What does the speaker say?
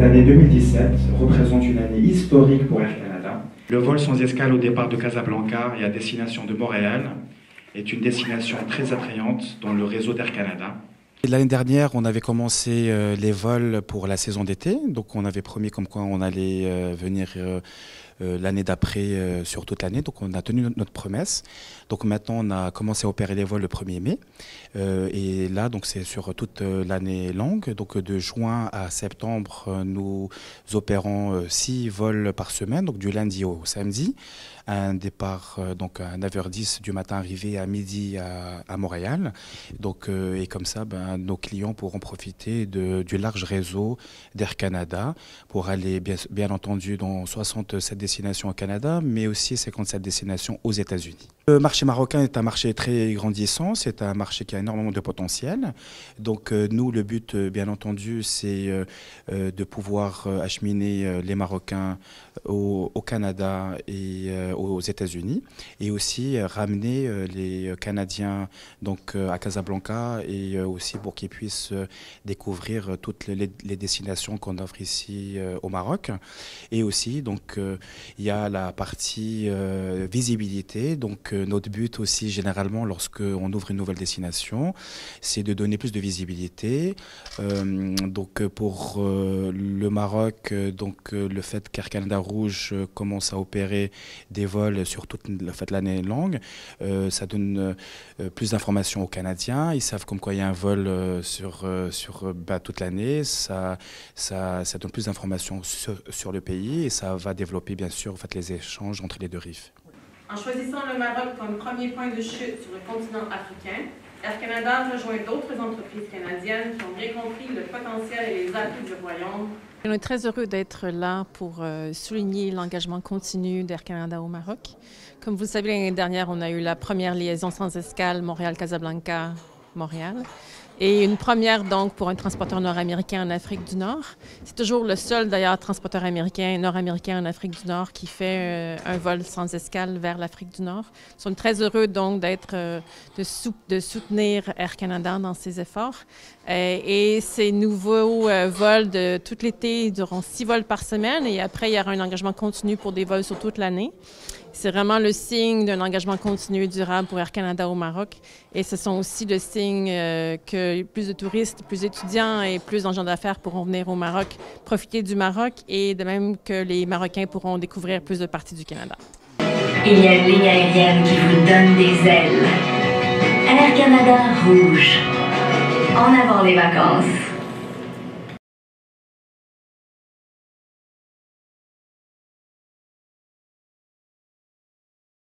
Cette année 2017 représente une année historique pour Air Canada. Le vol sans escale au départ de Casablanca et à destination de Montréal est une destination très attrayante dans le réseau d'Air Canada. L'année dernière, on avait commencé les vols pour la saison d'été. Donc, on avait promis comme quoi on allait venir l'année d'après sur toute l'année. Donc, on a tenu notre promesse. Donc, maintenant, on a commencé à opérer les vols le 1er mai. Et là, donc, c'est sur toute l'année longue. Donc, de juin à septembre, nous opérons 6 vols par semaine, donc du lundi au samedi. Un départ donc à 9h10 du matin, arrivé à midi à Montréal. Donc, et comme ça, nos clients pourront profiter du large réseau d'Air Canada pour aller bien entendu dans 67 destinations au Canada, mais aussi 57 destinations aux États-Unis. Le marché marocain est un marché très grandissant, c'est un marché qui a énormément de potentiel. Donc nous, le but, bien entendu, c'est de pouvoir acheminer les Marocains au Canada et aux États-Unis, et aussi ramener les Canadiens donc à Casablanca, et aussi pour qu'ils puissent découvrir toutes les destinations qu'on offre ici au Maroc. Et aussi donc il y a la partie visibilité. Donc notre but aussi généralement lorsque on ouvre une nouvelle destination, c'est de donner plus de visibilité. Donc pour le Maroc, donc le fait qu'Air Canada Rouge commence à opérer des vols sur toute l'année longue, ça donne plus d'informations aux Canadiens. Ils savent comme quoi il y a un vol sur toute l'année. Ça donne plus d'informations sur le pays, et ça va développer bien sûr les échanges entre les deux rives. En choisissant le Maroc comme premier point de chute sur le continent africain, Air Canada rejoint d'autres entreprises canadiennes qui ont bien compris le potentiel et les atouts du royaume. On est très heureux d'être là pour souligner l'engagement continu d'Air Canada au Maroc. Comme vous le savez, l'année dernière, on a eu la première liaison sans escale Montréal-Casablanca-Montréal. Et une première donc pour un transporteur nord-américain en Afrique du Nord. C'est toujours le seul d'ailleurs transporteur nord-américain en Afrique du Nord qui fait un vol sans escale vers l'Afrique du Nord. Nous sommes très heureux donc de soutenir Air Canada dans ses efforts. Et ces nouveaux vols de tout l'été durant 6 vols par semaine, et après il y aura un engagement continu pour des vols sur toute l'année. C'est vraiment le signe d'un engagement continu et durable pour Air Canada au Maroc. Et ce sont aussi le signe que plus de touristes, plus d'étudiants et plus d'agents d'affaires pourront venir au Maroc, profiter du Maroc, et de même que les Marocains pourront découvrir plus de parties du Canada. Il y a une ligne aérienne qui vous donne des ailes. Air Canada Rouge. En avant les vacances.